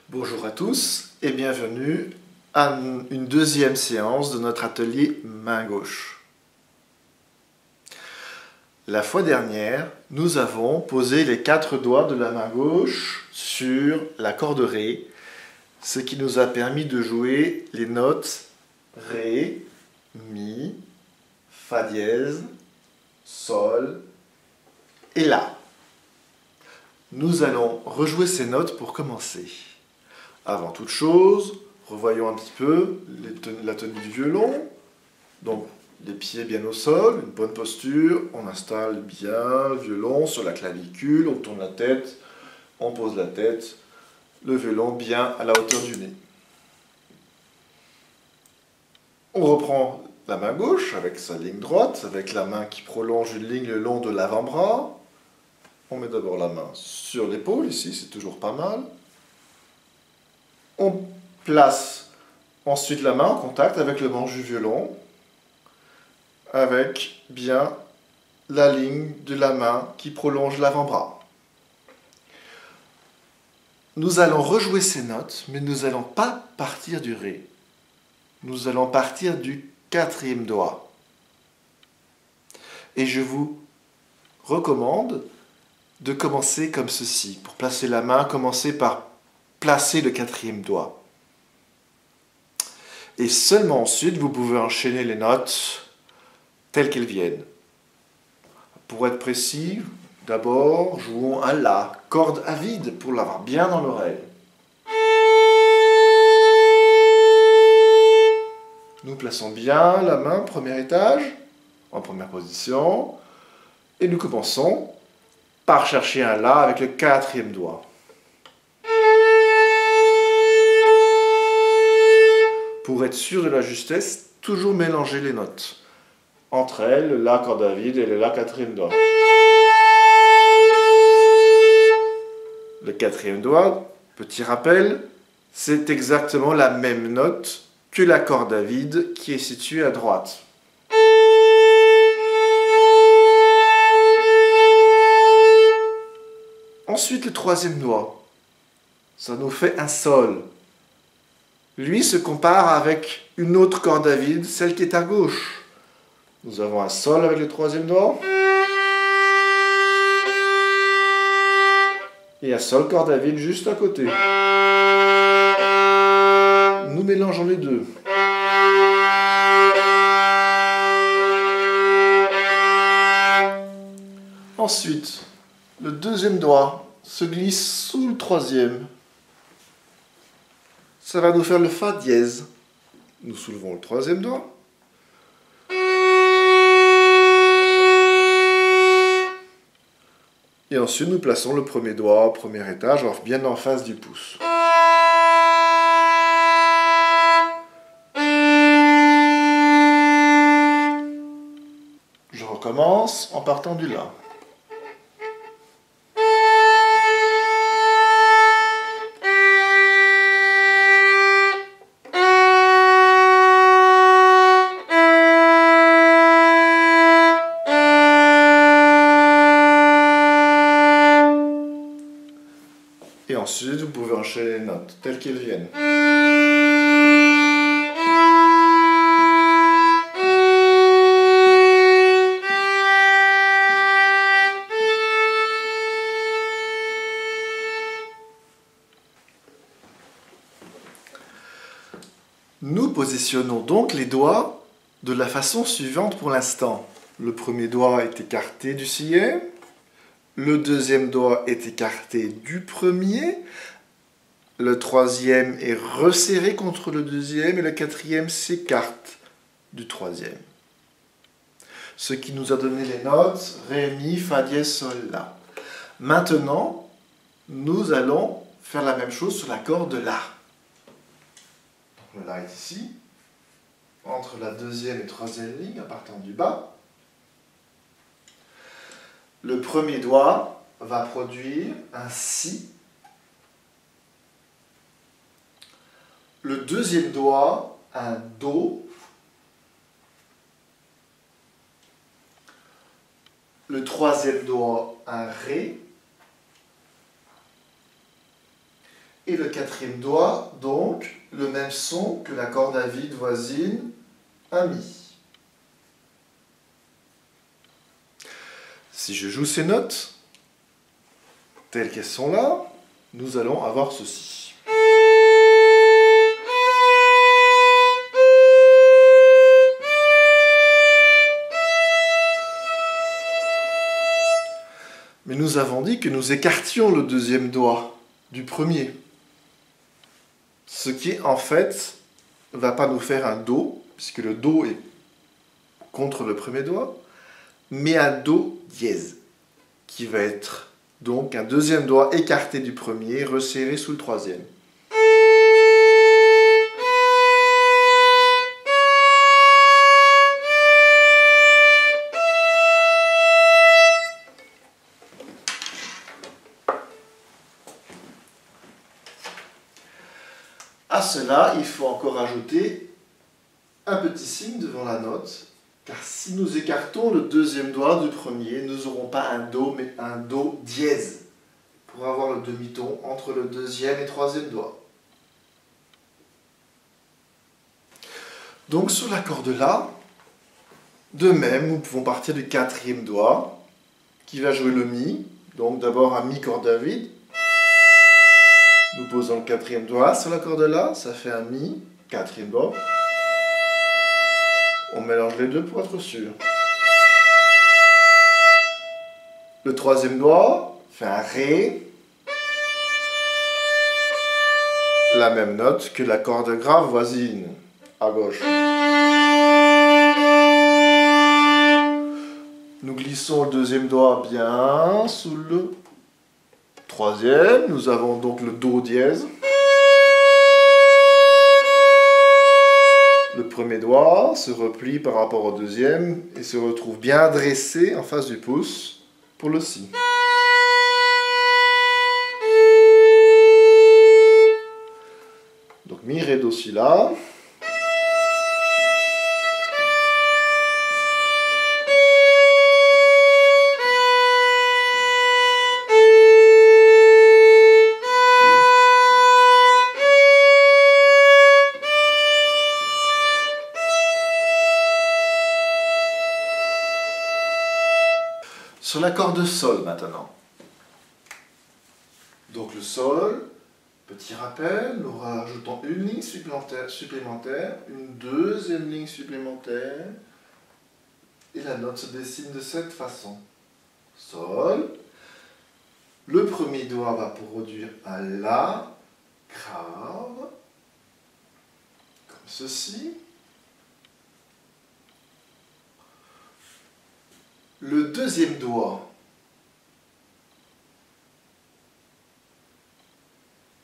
Bonjour à tous et bienvenue à une deuxième séance de notre atelier main gauche. La fois dernière, nous avons posé les 4 doigts de la main gauche sur la corde Ré, ce qui nous a permis de jouer les notes Ré, Mi, Fa dièse, Sol et La. Nous allons rejouer ces notes pour commencer. Avant toute chose, revoyons un petit peu la tenue du violon. Donc, les pieds bien au sol, une bonne posture. On installe bien le violon sur la clavicule, on tourne la tête, on pose la tête, le violon bien à la hauteur du nez. On reprend la main gauche avec sa ligne droite, avec la main qui prolonge une ligne le long de l'avant-bras. On met d'abord la main sur l'épaule, ici, c'est toujours pas mal. On place ensuite la main en contact avec le manche du violon, avec bien la ligne de la main qui prolonge l'avant-bras. Nous allons rejouer ces notes, mais nous n'allons pas partir du Ré. Nous allons partir du 4e doigt. Et je vous recommande de commencer comme ceci. Pour placer la main, commencez par placer le 4e doigt. Et seulement ensuite, vous pouvez enchaîner les notes telles qu'elles viennent. Pour être précis, d'abord, jouons un La, corde à vide, pour l'avoir bien dans l'oreille. Nous plaçons bien la main, premier étage, en première position, et nous commençons par chercher un La avec le 4e doigt. Pour être sûr de la justesse, toujours mélanger les notes. Entre elles, le La corde à vide et le La 4e doigt. Le 4e doigt, petit rappel, c'est exactement la même note que la corde à vide qui est située à droite. Ensuite, le 3e doigt, ça nous fait un Sol. Lui se compare avec une autre corde à vide, celle qui est à gauche. Nous avons un Sol avec le 3e doigt. Et un Sol corde à vide juste à côté. Nous mélangeons les deux. Ensuite, le 2e doigt se glisse sous le 3e. Ça va nous faire le Fa dièse. Nous soulevons le 3e doigt. Et ensuite, nous plaçons le premier doigt au premier étage, bien en face du pouce. Je recommence en partant du La. Et ensuite, vous pouvez enchaîner les notes telles qu'elles viennent. Nous positionnons donc les doigts de la façon suivante pour l'instant. Le premier doigt est écarté du sillet. Le 2e doigt est écarté du premier, le 3e est resserré contre le 2e et le 4e s'écarte du 3e. Ce qui nous a donné les notes Ré, Mi, Fa dièse, Sol, La. Maintenant, nous allons faire la même chose sur la corde La. Donc, le La est ici, entre la 2e et 3e ligne, en partant du bas. Le premier doigt va produire un Si. Le 2e doigt, un Do. Le 3e doigt, un Ré. Et le quatrième doigt, donc, le même son que la corde à vide voisine, un Mi. Si je joue ces notes, telles qu'elles sont là, nous allons avoir ceci. Mais nous avons dit que nous écartions le deuxième doigt du premier. Ce qui, en fait, ne va pas nous faire un Do, puisque le Do est contre le premier doigt, mais un Do dièse, qui va être donc un deuxième doigt écarté du premier, resserré sous le troisième. À cela, il faut encore ajouter un petit signe devant la note, car si nous écartons le deuxième doigt du premier, nous n'aurons pas un Do, mais un Do dièse, pour avoir le demi-ton entre le deuxième et troisième doigt. Donc sur la corde là, de même, nous pouvons partir du quatrième doigt, qui va jouer le Mi, donc d'abord un Mi corde à vide. Nous posons le quatrième doigt sur la corde là, ça fait un Mi, quatrième doigt. On mélange les deux pour être sûr. Le troisième doigt fait un Ré. La même note que la corde grave voisine, à gauche. Nous glissons le deuxième doigt bien sous le troisième. Nous avons donc le Do dièse. Le premier doigt se replie par rapport au deuxième et se retrouve bien dressé en face du pouce pour le Si. Donc Mi, Ré, Do, Si, La. Sur la corde Sol maintenant. Donc le Sol, petit rappel, nous rajoutons une ligne supplémentaire, une deuxième ligne supplémentaire, et la note se dessine de cette façon. Sol, le premier doigt va produire un La grave, comme ceci. Le deuxième doigt,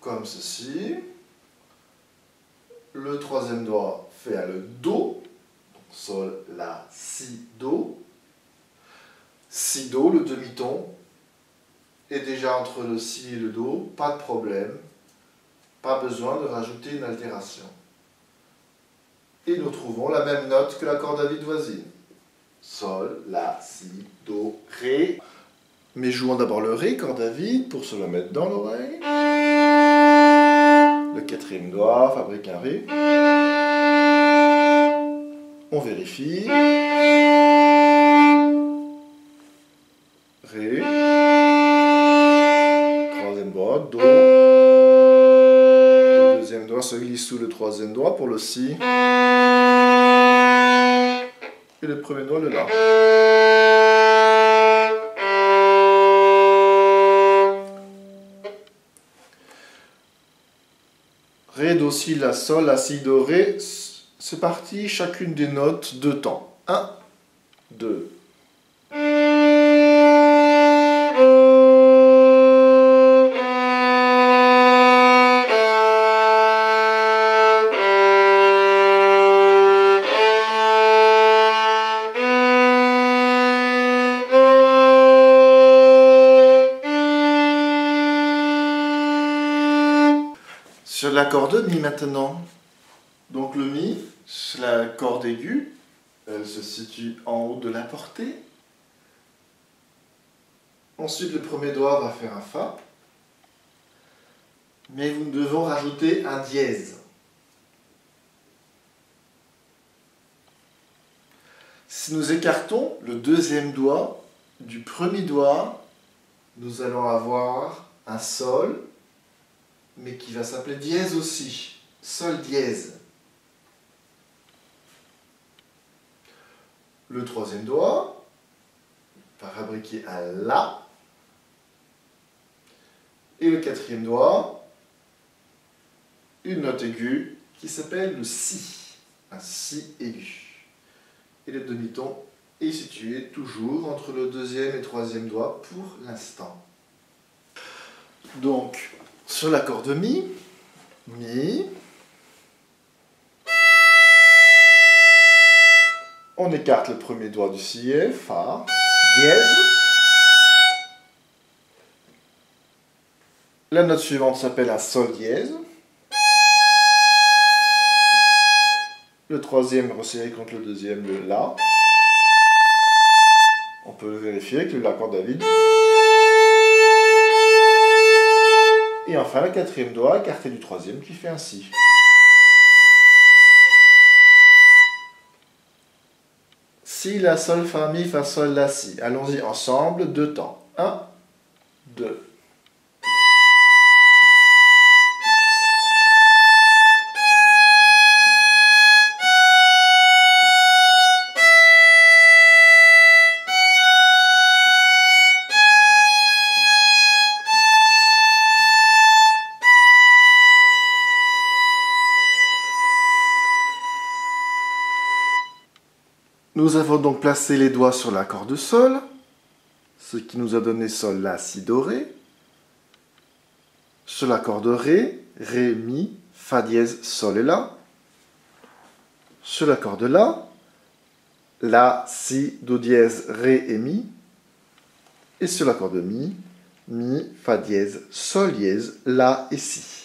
comme ceci. Le troisième doigt fait le Do, donc Sol, La, Si, Do. Si, Do, le demi-ton, est déjà entre le Si et le Do, pas de problème, pas besoin de rajouter une altération. Et nous trouvons la même note que la corde à vide voisine. Sol, La, Si, Do, Ré. Mais jouons d'abord le Ré, corde à vide, pour se le mettre dans l'oreille. Le quatrième doigt fabrique un Ré. On vérifie. Ré. Troisième doigt, Do. Le deuxième doigt se glisse sous le troisième doigt pour le Si. Et le premier doigt, le La. Ré, Do, Si, La, Sol, La, Si, Do, Ré. C'est parti, chacune des notes, deux temps. 1, 2. Sur la corde Mi maintenant. Donc le Mi, c'est la corde aiguë. Elle se situe en haut de la portée. Ensuite, le premier doigt va faire un Fa. mais nous devons rajouter un dièse. Si nous écartons le deuxième doigt du premier doigt, nous allons avoir un sol, mais qui va s'appeler dièse aussi, sol dièse. Le troisième doigt va fabriquer un la, et le quatrième doigt, une note aiguë qui s'appelle le si, un si aigu. Et le demi-ton est situé toujours entre le deuxième et troisième doigt pour l'instant. Donc, sur l'accord de mi, mi, on écarte le premier doigt du sillet, fa, dièse. La note suivante s'appelle un sol dièse. Le troisième resserré contre le deuxième, le la. On peut le vérifier avec l'accord David. Et enfin le quatrième doigt écarté du troisième qui fait un si. Si, la, sol, fa, mi, fa, sol, la, si. Allons-y ensemble, deux temps. 1, 2. Nous avons donc placé les doigts sur l'accord de sol, ce qui nous a donné sol, la, si, do, ré. Sur l'accord de ré, ré, mi, fa dièse, sol et la. Sur l'accord de la, si, do dièse, ré et mi. Et sur l'accord de mi, fa dièse, sol dièse, la et si.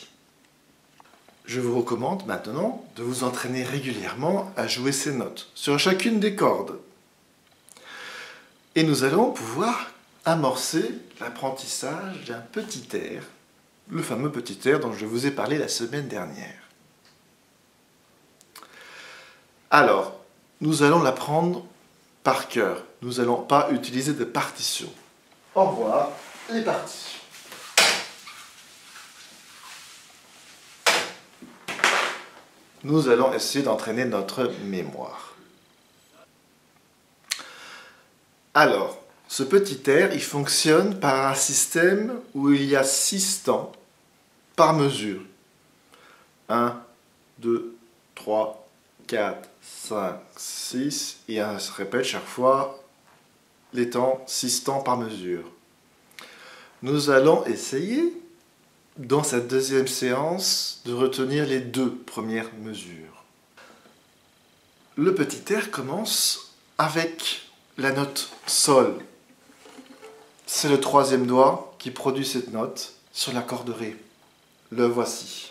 Je vous recommande maintenant de vous entraîner régulièrement à jouer ces notes sur chacune des cordes. Et nous allons pouvoir amorcer l'apprentissage d'un petit air, le fameux petit air dont je vous ai parlé la semaine dernière. Alors, nous allons l'apprendre par cœur. Nous n'allons pas utiliser de partition. Au revoir, les partitions. Nous allons essayer d'entraîner notre mémoire. Alors, ce petit air, il fonctionne par un système où il y a 6 temps par mesure. 1, 2, 3, 4, 5, 6, et on se répète chaque fois les temps, 6 temps par mesure. Nous allons essayer dans cette deuxième séance de retenir les 2 premières mesures. Le petit air commence avec la note sol. C'est le troisième doigt qui produit cette note sur l'accord de ré. Le voici.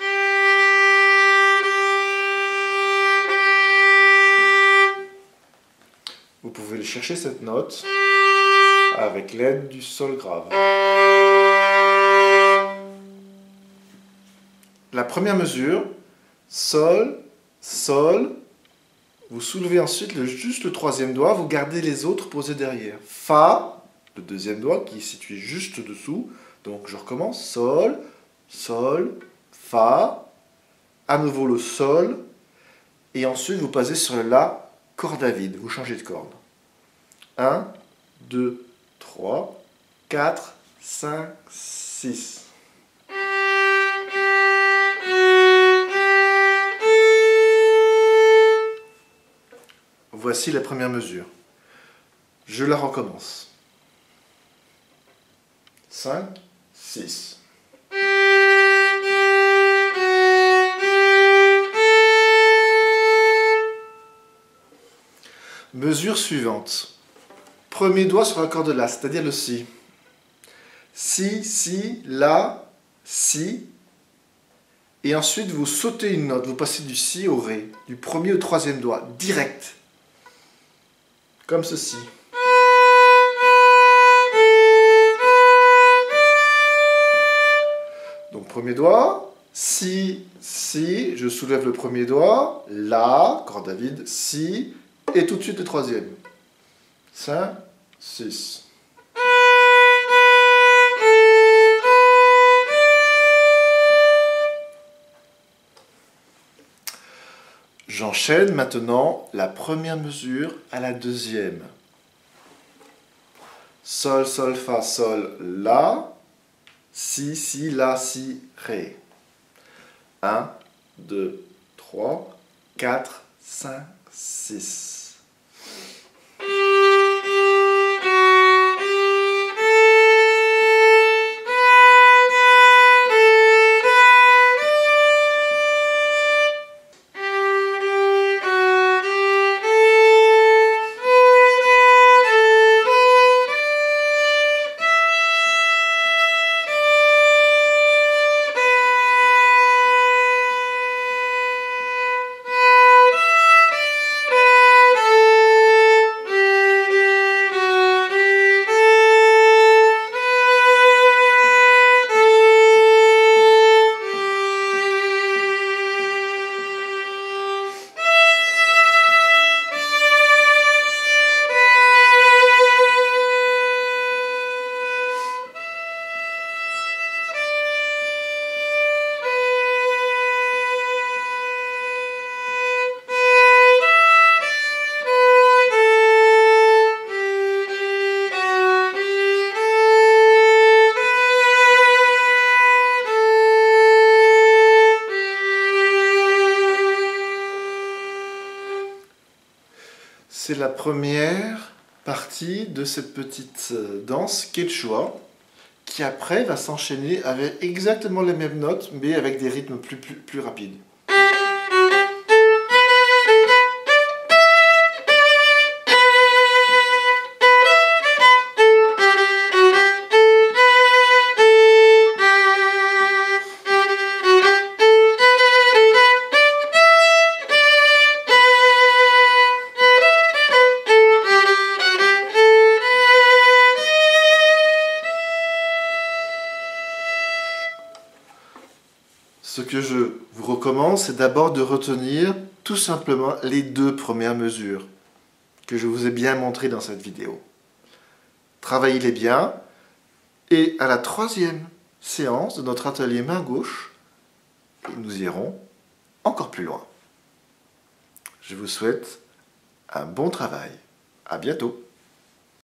Vous pouvez aller chercher cette note avec l'aide du sol grave. La première mesure, sol, sol, vous soulevez ensuite juste le troisième doigt, vous gardez les autres posés derrière. Fa, le deuxième doigt qui est situé juste dessous, donc je recommence, sol, sol, fa, à nouveau le sol, et ensuite vous passez sur le la, corde à vide, vous changez de corde. 1, 2, 3, 4, 5, 6. Voici la première mesure. Je la recommence. 5, 6. Mesure suivante. Premier doigt sur l'accord de la, c'est-à-dire le si. Si, si, la, si. Et ensuite, vous sautez une note. Vous passez du si au ré, du premier au troisième doigt, direct. Comme ceci. Donc premier doigt, Si, si, je soulève le premier doigt, La, corde à vide, Si, et tout de suite le troisième. 5, 6. J'enchaîne maintenant la première mesure à la deuxième. Sol, sol, fa, sol, la, si, la, si, ré. 1, 2, 3, 4, 5, 6. C'est la première partie de cette petite danse quechua qui après va s'enchaîner avec exactement les mêmes notes mais avec des rythmes plus rapides. Ce que je vous recommande, c'est d'abord de retenir tout simplement les deux premières mesures que je vous ai bien montrées dans cette vidéo. Travaillez-les bien et à la troisième séance de notre atelier main gauche, nous irons encore plus loin. Je vous souhaite un bon travail. À bientôt.